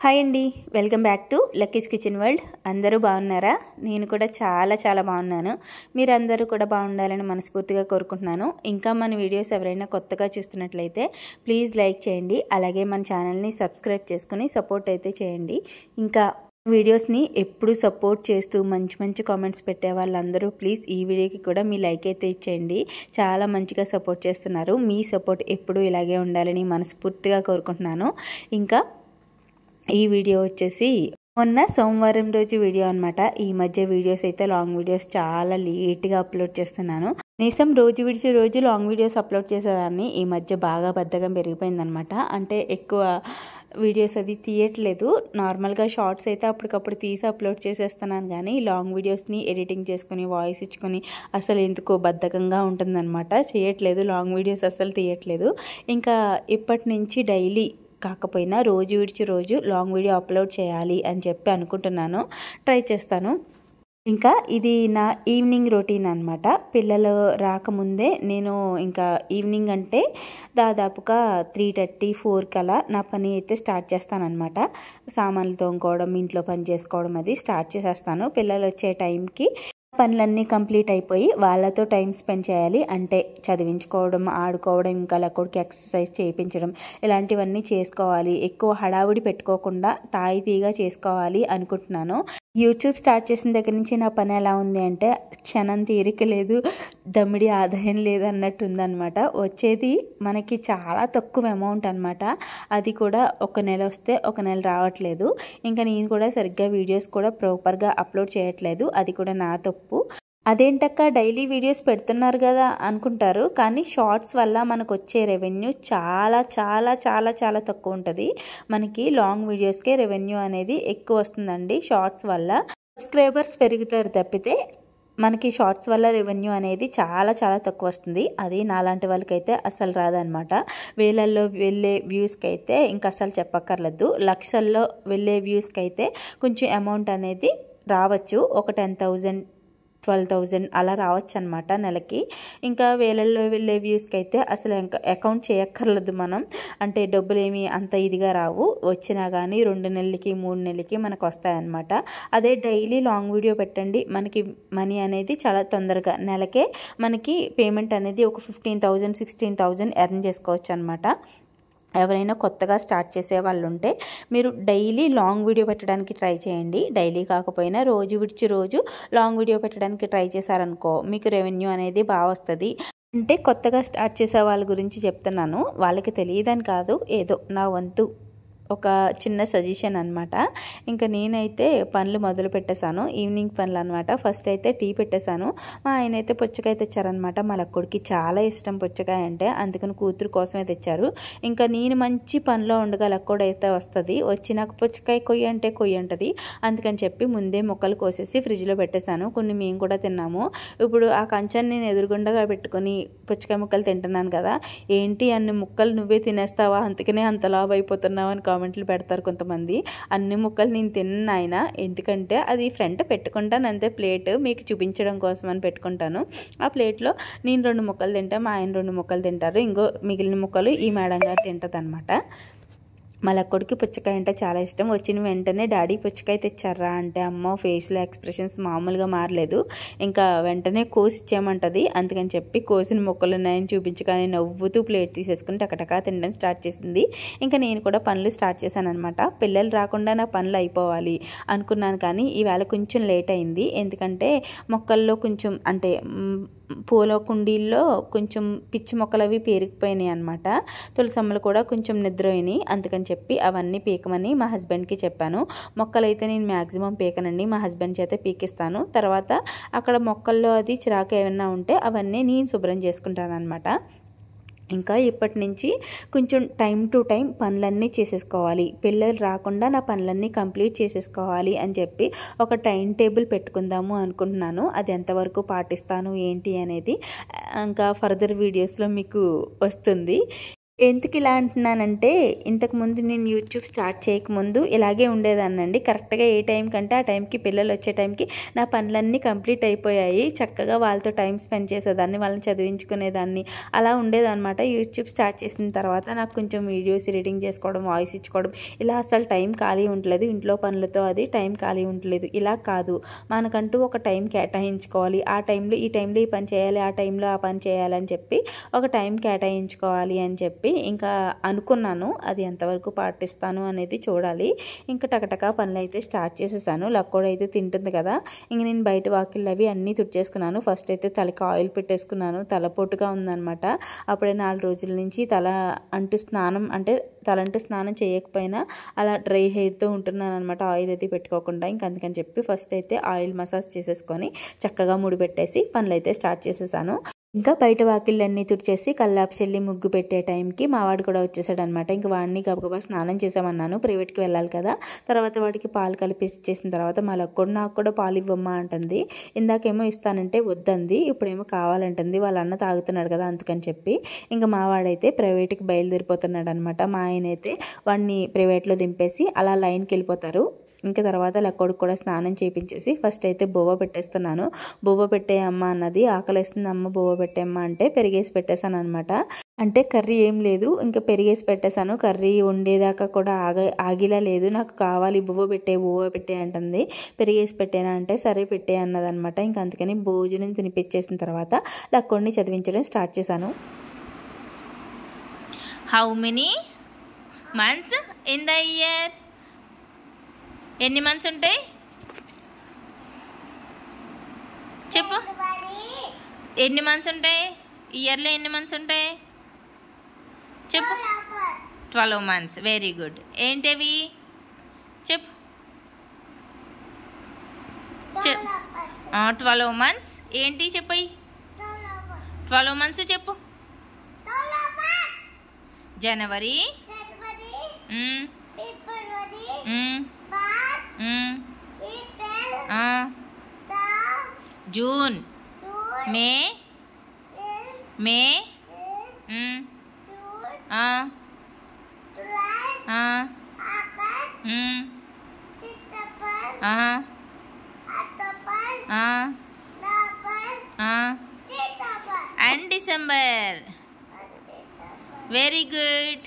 Hi అండి, welcome back to Lucky's kitchen world. అందరూ బాగున్నారా? నేను కూడా చాలా బాగున్నాను. మీరందరూ కూడా బాగుండాలని మనస్ఫూర్తిగా కోరుకుంటున్నాను. ఇంకా మన వీడియోస్ ఎవరైనా కొత్తగా చూస్తున్నట్లయితే ప్లీజ్ లైక్ చేయండి. అలాగే మన ఛానల్ని సబ్స్క్రైబ్ చేసుకుని సపోర్ట్ అయితే చేయండి. ఇంకా వీడియోస్ని ఎప్పుడు సపోర్ట్ చేస్తూ మంచి కామెంట్స్ పెట్టే వాళ్ళందరూ ప్లీజ్ ఈ వీడియోకి కూడా మీ లైక్ అయితే ఇచ్చేయండి. చాలా మంచిగా సపోర్ట్ చేస్తున్నారు. మీ సపోర్ట్ ఎప్పుడూ ఇలాగే ఉండాలని మనస్ఫూర్తిగా కోరుకుంటున్నాను. ఇంకా ఈ వీడియో వచ్చేసి మొన్న సోమవారం రోజు వీడియో అనమాట. ఈ మధ్య వీడియోస్ అయితే లాంగ్ వీడియోస్ చాలా లేట్గా అప్లోడ్ చేస్తున్నాను. కనీసం రోజు విడిచి రోజు లాంగ్ వీడియోస్ అప్లోడ్ చేసేదాన్ని. ఈ మధ్య బాగా బద్ధకం పెరిగిపోయిందనమాట. అంటే ఎక్కువ వీడియోస్ అది తీయట్లేదు. నార్మల్గా షార్ట్స్ అయితే అప్పటికప్పుడు తీసి అప్లోడ్ చేసేస్తున్నాను, కానీ లాంగ్ వీడియోస్ని ఎడిటింగ్ చేసుకుని వాయిస్ ఇచ్చుకొని అసలు ఎందుకో బద్ధకంగా ఉంటుందన్నమాట. చేయట్లేదు, లాంగ్ వీడియోస్ అసలు తీయట్లేదు. ఇంకా ఇప్పటి నుంచి డైలీ కాకపోయినా రోజు విడిచి రోజు లాంగ్ వీడియో అప్లోడ్ చేయాలి అని చెప్పి అనుకుంటున్నాను. ట్రై చేస్తాను. ఇంకా ఇది నా ఈవినింగ్ రొటీన్ అనమాట. పిల్లలు రాకముందే నేను ఇంకా ఈవినింగ్ అంటే దాదాపుగా 3:30-4 కల్లా నా పని అయితే స్టార్ట్ చేస్తానన్నమాట. సామాన్లు తోముకోవడం, ఇంట్లో పని చేసుకోవడం అది స్టార్ట్ చేసేస్తాను. పిల్లలు వచ్చే టైంకి పనులన్నీ కంప్లీట్ అయిపోయి వాళ్ళతో టైం స్పెండ్ చేయాలి. అంటే చదివించుకోవడం, ఆడుకోవడం, ఇంకా లక్కడికి ఎక్సర్సైజ్ చేయించడం, ఇలాంటివన్నీ చేసుకోవాలి. ఎక్కువ హడావుడి పెట్టుకోకుండా తాయితీగా చేసుకోవాలి అనుకుంటున్నాను. యూట్యూబ్ స్టార్ట్ చేసిన దగ్గర నుంచి నా పని ఎలా ఉంది అంటే క్షణం తీరిక లేదు, దమ్మిడి ఆదాయం లేదు అన్నట్టు ఉందన్నమాట. వచ్చేది మనకి చాలా తక్కువ అమౌంట్ అనమాట. అది కూడా ఒక నెల వస్తే ఒక నెల రావట్లేదు. ఇంకా నేను కూడా సరిగ్గా వీడియోస్ కూడా ప్రాపర్గా అప్లోడ్ చేయట్లేదు. అది కూడా నా తప్పు. అదేంటక్క డైలీ వీడియోస్ పెడుతున్నారు కదా అనుకుంటారు, కానీ షార్ట్స్ వల్ల మనకు వచ్చే రెవెన్యూ చాలా తక్కువ ఉంటుంది. మనకి లాంగ్ వీడియోస్కే రెవెన్యూ అనేది ఎక్కువ వస్తుందండి. షార్ట్స్ వల్ల సబ్స్క్రైబర్స్ పెరుగుతారు తప్పితే మనకి షార్ట్స్ వల్ల రెవెన్యూ అనేది చాలా తక్కువ వస్తుంది. అది నాలాంటి వాళ్ళకైతే అసలు రాదనమాట. వేలల్లో వెళ్ళే వ్యూస్కి అయితే ఇంకా అసలు చెప్పక్కర్లేదు. లక్షల్లో వెళ్ళే వ్యూస్కి అయితే కొంచెం అమౌంట్ అనేది రావచ్చు. ఒక 10,000 12,000 అలా రావచ్చు అనమాట నెలకి. ఇంకా వేలల్లో వెళ్ళే వ్యూస్కి అయితే అసలు అకౌంట్ చేయక్కర్లేదు మనం. అంటే డబ్బులు ఏమి అంత ఇదిగా రావు. వచ్చినా కానీ 2 నెలలకి 3 నెలలకి మనకు వస్తాయన్నమాట. అదే డైలీ లాంగ్ వీడియో పెట్టండి, మనకి మనీ అనేది చాలా తొందరగా నెలకే మనకి పేమెంట్ అనేది ఒక 15,000 16,000 ఎర్న్ చేసుకోవచ్చు అనమాట. ఎవరైనా కొత్తగా స్టార్ట్ చేసే వాళ్ళు ఉంటే మీరు డైలీ లాంగ్ వీడియో పెట్టడానికి ట్రై చేయండి. డైలీ కాకపోయినా రోజు విడిచి రోజు లాంగ్ వీడియో పెట్టడానికి ట్రై చేశారనుకో మీకు రెవెన్యూ అనేది బాగా వస్తుంది. అంటే కొత్తగా స్టార్ట్ చేసే వాళ్ళ గురించి చెప్తున్నాను. వాళ్ళకి తెలియదని కాదు, ఏదో నా వంతు ఒక చిన్న సజెషన్ అనమాట. ఇంకా నేనైతే పనులు మొదలు పెట్టేశాను. ఈవినింగ్ పనులు అనమాట. ఫస్ట్ అయితే టీ పెట్టేశాను. మా ఆయన అయితే పుచ్చకాయ తెచ్చారనమాట. మా లక్కుడికి చాలా ఇష్టం పుచ్చకాయ అంటే, అందుకని కూతురు కోసమే తెచ్చారు. ఇంకా నేను మంచి పనిలో ఉండగా లక్కుడు అయితే వస్తుంది. వచ్చి నాకు పుచ్చకాయ కొయ్యి అంటే కొయ్యి అంటది. అందుకని చెప్పి ముందే ముక్కలు కోసేసి ఫ్రిడ్జ్లో పెట్టేశాను. కొన్ని మేము కూడా తిన్నాము. ఇప్పుడు ఆ కంచాన్ని నేను ఎదురుగుండగా పెట్టుకొని పుచ్చకాయ ముక్కలు తింటున్నాను కదా, ఏంటి అన్ని ముక్కలు నువ్వే తినేస్తావా, అందుకనే అంత లావు అయిపోతున్నావు అని కామెంట్లు పెడతారు కొంతమంది. అన్ని ముక్కలు నేను తిన్నాను ఆయన, ఎందుకంటే అది ఫ్రంట్ పెట్టుకుంటాను అంతే, ప్లేట్ మీకు చూపించడం కోసం అని పెట్టుకుంటాను. ఆ ప్లేట్లో నేను 2 ముక్కలు తింటాను, మా ఆయన 2 ముక్కలు తింటారు. ఇంకో మిగిలిన ముక్కలు ఈ మేడం గారు తింటుంది అనమాట. మా లక్కుడికి పుచ్చకాయ అంటే చాలా ఇష్టం. వచ్చిన వెంటనే డాడీ పుచ్చకాయ తెచ్చారా అంటే అమ్మో ఫేస్లో ఎక్స్ప్రెషన్స్ మామూలుగా మారలేదు. ఇంకా వెంటనే కోసి ఇచ్చేయమంటది. అందుకని చెప్పి కోసిన ముక్కలు ఉన్నాయని చూపించగానే నవ్వుతూ ప్లేట్ తీసేసుకుని టకటకా తినడం స్టార్ట్ చేసింది. ఇంకా నేను కూడా పనులు స్టార్ట్ చేశాను అనమాట. పిల్లలు రాకుండా నా పనులు అయిపోవాలి అనుకున్నాను, కానీ ఈవేళ కొంచెం లేట్ అయింది. ఎందుకంటే మొక్కల్లో కొంచెం అంటే పూల కుండీల్లో కొంచెం పిచ్చి మొక్కలు అవి పేరుకుపోయినాయి అనమాట. తులసమ్మలు కూడా కొంచెం నిద్రపోయినాయి. అందుకని చెప్పి అవన్నీ పీకమని మా హస్బెండ్కి చెప్పాను. మొక్కలైతే నేను మ్యాక్సిమం పీకనండి, మా హస్బెండ్ చేత పీకిస్తాను. తర్వాత అక్కడ మొక్కల్లో అది చిరాకు ఏమన్నా ఉంటే అవన్నీ నేను శుభ్రం చేసుకుంటాను అనమాట. ఇంకా ఇప్పటి నుంచి కొంచెం టైం టు టైం పనులన్నీ చేసేసుకోవాలి. పిల్లలు రాకుండా నా పనులన్నీ కంప్లీట్ చేసేసుకోవాలి అని చెప్పి ఒక టైం టేబుల్ పెట్టుకుందాము అనుకుంటున్నాను. అది ఎంతవరకు పాటిస్తాను ఏంటి అనేది ఇంకా ఫర్దర్ వీడియోస్లో మీకు వస్తుంది. ఎందుకు ఇలా అంటున్నానంటే, ఇంతకుముందు నేను యూట్యూబ్ స్టార్ట్ చేయకముందు ఇలాగే ఉండేదాన్నండి. కరెక్ట్‌గా ఏ టైం కంటే ఆ టైంకి పిల్లలు వచ్చే టైంకి నా పనులన్నీ కంప్లీట్ అయిపోయాయి. చక్కగా వాళ్ళతో టైం స్పెండ్ చేసేదాన్ని, వాళ్ళని చదివించుకునేదాన్ని. అలా ఉండేదన్నమాట. యూట్యూబ్ స్టార్ట్ చేసిన తర్వాత నాకు కొంచెం వీడియోస్ ఎడిటింగ్ చేసుకోవడం, వాయిస్ ఇచ్చుకోవడం ఇలా అసలు టైం ఖాళీ ఉండలేదు. ఇంట్లో పనులతో అది టైం ఖాళీ ఉండలేదు. ఇలా కాదు, మనకంటూ ఒక టైం కేటాయించుకోవాలి. ఆ టైంలో ఈ టైంలో ఈ పని చేయాలి, ఆ టైంలో ఆ పని చేయాలని చెప్పి ఒక టైం కేటాయించుకోవాలి అని చెప్పి ఇంకా అనుకున్నాను. అది ఎంతవరకు పాటిస్తాను అనేది చూడాలి. ఇంకా టకటకా పనులు అయితే స్టార్ట్ చేసేసాను. లక్కోడు అయితే తింటుంది కదా, ఇంక నేను బయట వాకిళ్ళు అవి అన్నీ తుడిచేసుకున్నాను. ఫస్ట్ అయితే తలకి ఆయిల్ పెట్టేసుకున్నాను. తలపోటుగా ఉందనమాట. అప్పుడే 4 రోజుల నుంచి తలంటూ స్నానం చేయకపోయినా అలా డ్రై హెయిర్తో ఉంటున్నాను అనమాట, ఆయిల్ అయితే పెట్టుకోకుండా. ఇంక అందుకని చెప్పి ఫస్ట్ అయితే ఆయిల్ మసాజ్ చేసేసుకొని చక్కగా ముడిపెట్టేసి పనులు అయితే స్టార్ట్ చేసేసాను. ఇంకా బయట వాకిళ్ళన్నీ తుడిచేసి కల్లాపు చల్లి ముగ్గు పెట్టే టైంకి మా వాడు కూడా వచ్చేసాడు అనమాట. ఇంక వాడిని గబగబా స్నానం చేసామన్నాను, ప్రైవేట్కి వెళ్ళాలి కదా. తర్వాత వాడికి పాలు కలిపి ఇచ్చేసిన తర్వాత మా లక్కోడు నాకు కూడా పాలు ఇవ్వమ్మా అంటుంది. ఇందాకేమో ఇస్తానంటే వద్దంది, ఇప్పుడేమో కావాలంటుంది. వాళ్ళ అన్న తాగుతున్నాడు కదా అందుకని చెప్పి. ఇంకా మా వాడైతే ప్రైవేట్కి బయలుదేరిపోతున్నాడు అనమాట. మా ఆయన అయితే వాడిని ప్రైవేట్లో దింపేసి అలా లైన్కి వెళ్ళిపోతారు. ఇంకా తర్వాత లక్కోడికి కూడా స్నానం చేయించేసి ఫస్ట్ అయితే బువ్వ పెట్టేస్తున్నాను. బువ్వ పెట్టే అమ్మ అన్నది, ఆకలిస్తుంది అమ్మ బువ్వ పెట్టేమ్మ అంటే పెరిగేసి పెట్టేశాను అనమాట. అంటే కర్రీ ఏం లేదు, ఇంకా పెరిగేసి పెట్టేశాను. కర్రీ వండేదాకా కూడా ఆగిలా లేదు. నాకు కావాలి బువ్వ పెట్టే అంటుంది. పెరిగేసి పెట్టేనా అంటే సరే పెట్టే అన్నదనమాట. ఇంకా అందుకని భోజనం తినిపించేసిన తర్వాత లక్కోడిని చదివించడం స్టార్ట్ చేశాను. How many months in the year? ఎన్ని మంత్స్ ఉంటాయి చెప్పు. ఎన్ని మంత్స్ ఉంటాయి ఇయర్లో? ఎన్ని మంత్స్ ఉంటాయి చెప్పు. 12 మంత్స్. Very good. ఏంటవి చెప్పు. 12 మంత్స్ ఏంటి చెప్పు. 12 మంత్స్ చెప్పు. January, June, May, and December. Very good.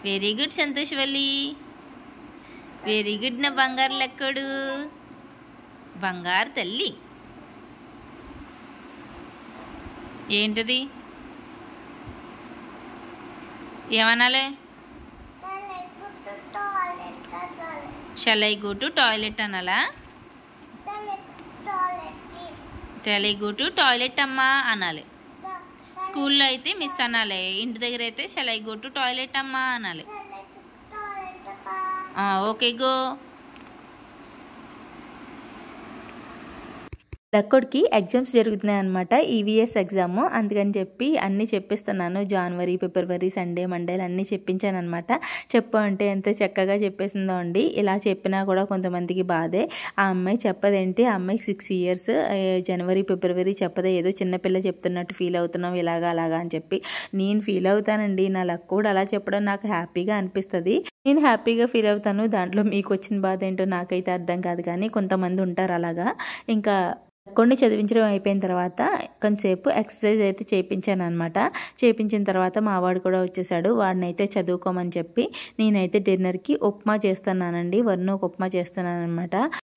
Very good Santoshavalli. Very good నా బంగారు లెక్కడు, బంగారు తల్లి. ఏంటది ఏమనాలి? Shall I go to toilet అనాలా? Shall I go to toilet అమ్మా అనాలి. స్కూల్లో అయితే మిస్ అనాలి, ఇంటి దగ్గర అయితే shall I go to toilet అమ్మా అనాలి. Okay go. లక్కోడికి ఎగ్జామ్స్ జరుగుతున్నాయి అనమాట, ఈవీఎస్ ఎగ్జామ్. అందుకని చెప్పి అన్నీ చెప్పిస్తున్నాను. జనవరి, ఫిబ్రవరి, సండే, మండేలు అన్నీ చెప్పించాను అనమాట. చెప్పు అంటే ఎంత చక్కగా చెప్పేసిందో అండి. ఇలా చెప్పినా కూడా కొంతమందికి బాధే. ఆ అమ్మాయి చెప్పదేంటి, ఆ అమ్మాయికి 6 years, జనవరి ఫిబ్రవరి చెప్పదే, ఏదో చిన్నపిల్ల చెప్తున్నట్టు ఫీల్ అవుతున్నావు ఇలాగా అలాగా అని చెప్పి. నేను ఫీల్ అవుతానండి, నా లక్కోడు అలా చెప్పడం నాకు హ్యాపీగా అనిపిస్తుంది. నేను హ్యాపీగా ఫీల్ అవుతాను. దాంట్లో మీకు వచ్చిన బాధ ఏంటో నాకైతే అర్థం కాదు, కానీ కొంతమంది ఉంటారు అలాగా. ఇంకా కొన్ని చదివించడం అయిపోయిన తర్వాత కొంతసేపు ఎక్సర్సైజ్ అయితే చేయించాను అనమాట. చేయించిన తర్వాత మా వాడు కూడా వచ్చేసాడు. వాడిని అయితే చదువుకోమని చెప్పి నేనైతే డిన్నర్కి ఉప్మా చేస్తున్నానండి. వరుణకు ఉప్మా చేస్తున్నాను అనమాట.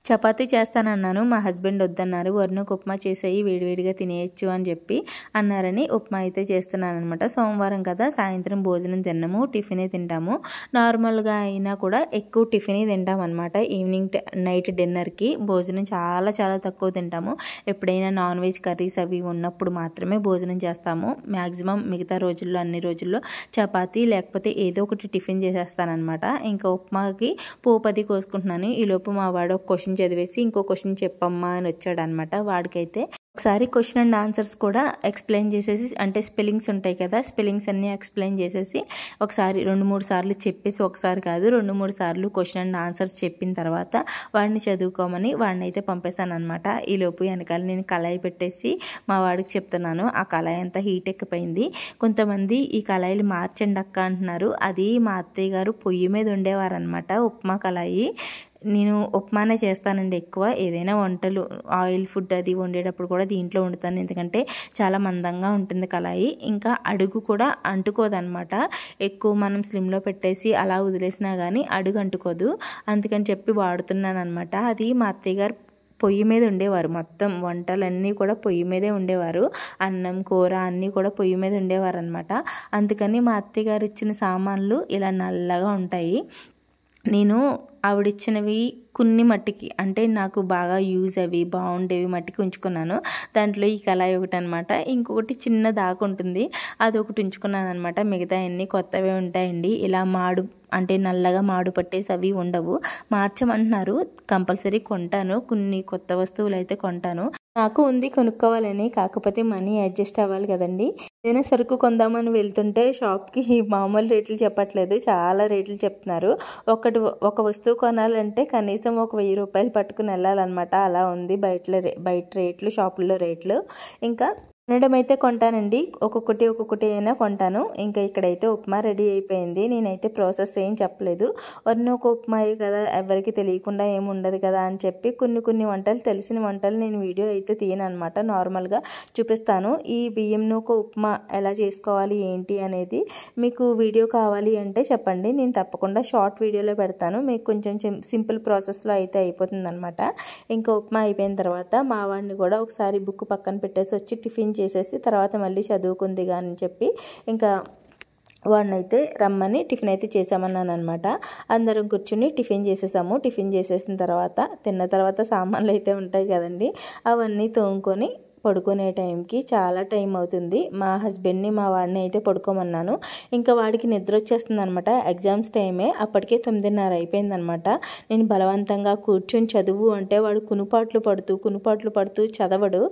చపాతీ చేస్తానన్నాను, మా హస్బెండ్ వద్దన్నారు. వరుణకు ఉప్మా చేసేయి, వేడివేడిగా తినేయచ్చు అని చెప్పి అన్నారని ఉప్మా అయితే చేస్తున్నాను అనమాట. సోమవారం కదా, సాయంత్రం భోజనం తిన్నాము, టిఫినే తింటాము. నార్మల్గా అయినా కూడా ఎక్కువ టిఫినే తింటాం అనమాట. ఈవినింగ్ నైట్ డిన్నర్కి భోజనం చాలా చాలా తక్కువ తింటాము. ఎప్పుడైనా నాన్ వెజ్ కర్రీస్ అవి ఉన్నప్పుడు మాత్రమే భోజనం చేస్తాము. మ్యాక్సిమం మిగతా రోజుల్లో అన్ని రోజుల్లో చపాతీ లేకపోతే ఏదో ఒకటి టిఫిన్ చేసేస్తానమాట. ఇంకా ఉప్మాకి పోపది కోసుకుంటున్నాను. ఈలోపు మా వాడు ఒక క్వశ్చన్ చదివేసి ఇంకో క్వశ్చన్ చెప్పమ్మా అని వచ్చాడు అనమాట. వాడికైతే ఒకసారి క్వశ్చన్ అండ్ ఆన్సర్స్ కూడా ఎక్స్ప్లెయిన్ చేసేసి, అంటే స్పెల్లింగ్స్ ఉంటాయి కదా, స్పెల్లింగ్స్ అన్నీ ఎక్స్ప్లెయిన్ చేసేసి ఒకసారి 2-3 సార్లు చెప్పేసి, ఒకసారి కాదు 2-3 సార్లు క్వశ్చన్ అండ్ ఆన్సర్స్ చెప్పిన తర్వాత వాడిని చదువుకోమని వాడిని అయితే పంపేశాను అనమాట. ఈలోపు వెనకాల నేను కళాయి పెట్టేసి మా వాడికి చెప్తున్నాను. ఆ కళాయి అంతా హీట్ ఎక్కిపోయింది. కొంతమంది ఈ కళాయిలు మార్చండి అక్క అంటున్నారు. అది మా అత్తయ్య గారు పొయ్యి మీద ఉండేవారనమాట, ఉప్మా కళాయి. నేను ఉప్మానే చేస్తానండి ఎక్కువ. ఏదైనా వంటలు ఆయిల్ ఫుడ్ అది వండేటప్పుడు కూడా దీంట్లో వండుతాను, ఎందుకంటే చాలా మందంగా ఉంటుంది కళాయి. ఇంకా అడుగు కూడా అంటుకోదనమాట. ఎక్కువ మనం స్లిమ్లో పెట్టేసి అలా వదిలేసినా కానీ అడుగు అంటుకోదు. అందుకని చెప్పి వాడుతున్నాను అనమాట. అది మా అత్తయ్య గారు పొయ్యి మీద ఉండేవారు. మొత్తం వంటలన్నీ కూడా పొయ్యి మీదే ఉండేవారు. అన్నం కూర అన్నీ కూడా పొయ్యి మీద ఉండేవారు అనమాట. అందుకని మా అత్తయ్య గారు ఇచ్చిన సామాన్లు ఇలా నల్లగా ఉంటాయి. నేను ఆవిడిచ్చినవి కొన్ని మట్టికి, అంటే నాకు బాగా యూజ్ అవి బాగుండేవి మట్టికి ఉంచుకున్నాను. దాంట్లో ఈ కళాయి ఒకటి అనమాట. ఇంకొకటి చిన్న దాకా ఉంటుంది, అది ఒకటి ఉంచుకున్నాను అనమాట. మిగతా అన్నీ కొత్తవే ఉంటాయండి. ఇలా మాడు అంటే నల్లగా మాడు పట్టేసి అవి ఉండవు. మార్చమంటున్నారు, కంపల్సరీ కొంటాను. కొన్ని కొత్త వస్తువులు అయితే కొంటాను. నాకు ఉంది కొనుక్కోవాలని, కాకపోతే మనీ అడ్జస్ట్ అవ్వాలి కదండి. ఏదైనా సరుకు కొందామని వెళ్తుంటే షాప్కి మామూలు రేట్లు చెప్పట్లేదు, చాలా రేట్లు చెప్తున్నారు. ఒక వస్తువు కొనాలంటే కనీసం ఒక 1000 రూపాయలు పట్టుకుని వెళ్ళాలన్నమాట. అలా ఉంది బయట రేట్లు, షాపుల్లో రేట్లు. ఇంకా కొనడం అయితే కొంటానండి, ఒక్కొక్కటి అయినా కొంటాను. ఇంకా ఇక్కడైతే ఉప్మా రెడీ అయిపోయింది. నేనైతే ప్రాసెస్ ఏం చెప్పలేదు. ఒక ఉప్మా కదా, ఎవరికి తెలియకుండా ఏమి ఉండదు కదా అని చెప్పి కొన్ని వంటలు, తెలిసిన వంటలు నేను వీడియో అయితే తీయను అనమాట. నార్మల్గా చూపిస్తాను. ఈ బియ్యం నూక ఉప్మా ఎలా చేసుకోవాలి ఏంటి అనేది మీకు వీడియో కావాలి అంటే చెప్పండి, నేను తప్పకుండా షార్ట్ వీడియోలో పెడతాను. మీకు కొంచెం సింపుల్ ప్రాసెస్లో అయితే అయిపోతుంది అనమాట. ఇంకా ఉప్మా అయిపోయిన తర్వాత మా వాడిని కూడా ఒకసారి బుక్ పక్కన పెట్టేసి వచ్చి టిఫిన్ చేసేసి తర్వాత మళ్ళీ చదువుకుంది అని చెప్పి ఇంకా వాడినైతే రమ్మని టిఫిన్ అయితే చేసామన్నాను అనమాట. అందరం కూర్చుని టిఫిన్ చేసేసాము. టిఫిన్ చేసేసిన తర్వాత తిన్న తర్వాత సామాన్లు అయితే ఉంటాయి కదండి, అవన్నీ తోముకొని పడుకునే టైంకి చాలా టైం అవుతుంది. మా హస్బెండ్ని మా వాడిని అయితే పడుకోమన్నాను. ఇంకా వాడికి నిద్ర వచ్చేస్తుంది అనమాట. ఎగ్జామ్స్ టైమే, అప్పటికే 9:30 అయిపోయిందనమాట. నేను బలవంతంగా కూర్చొని చదువు అంటే వాడు కునుపాట్లు పడుతూ చదవడు.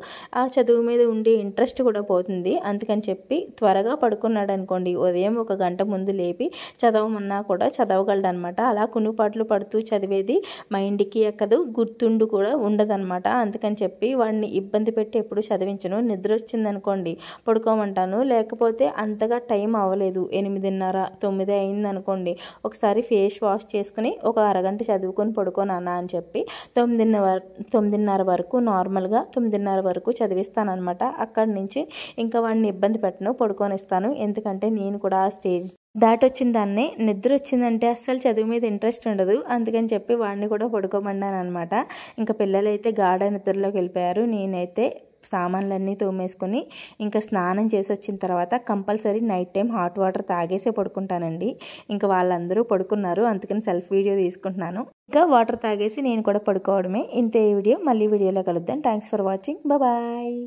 ఆ చదువు మీద ఉండే ఇంట్రెస్ట్ కూడా పోతుంది. అందుకని చెప్పి త్వరగా పడుకున్నాడు అనుకోండి, ఉదయం 1 గంట ముందు లేపి చదవమన్నా కూడా చదవగలడు అనమాట. అలా కునుపాట్లు పడుతూ చదివేది మైండ్కి ఎక్కదు, గుర్తుండు కూడా ఉండదన్నమాట. అందుకని చెప్పి వాడిని ఇబ్బంది పెట్టి ఎప్పుడు చదివించను. నిద్ర వచ్చిందనుకోండి పడుకోమంటాను, లేకపోతే అంతగా టైం అవ్వలేదు 8:30, 9 అయింది అనుకోండి, ఒకసారి ఫేస్ వాష్ చేసుకుని ఒక అరగంట చదువుకొని పడుకోనన్నా అని చెప్పి 9:30 వరకు, నార్మల్గా 9:30 వరకు చదివిస్తానమాట. అక్కడి నుంచి ఇంకా వాడిని ఇబ్బంది పెట్టను, పడుకొనిస్తాను. ఎందుకంటే నేను కూడా ఆ స్టేజ్ దాటొచ్చిన దాన్నే. నిద్ర వచ్చిందంటే అస్సలు చదువు మీద ఇంట్రెస్ట్ ఉండదు. అందుకని చెప్పి వాడిని కూడా పడుకోమన్నాను అనమాట. ఇంకా పిల్లలైతే గాఢ నిద్రలోకి వెళ్ళిపోయారు. నేనైతే సామాన్లన్నీ తోమేసుకొని ఇంకా స్నానం చేసి వచ్చిన తర్వాత compulsory night time hot water తాగేసే పడుకుంటానండి. ఇంకా వాళ్ళందరూ పడుకున్నారు, అందుకని సెల్ఫ్ వీడియో తీసుకుంటున్నాను. ఇంకా వాటర్ తాగేసి నేను కూడా పడుకోవడమే. ఇంతే వీడియో, మళ్ళీ వీడియోలో కలుద్దాం. Thanks for watching, bye.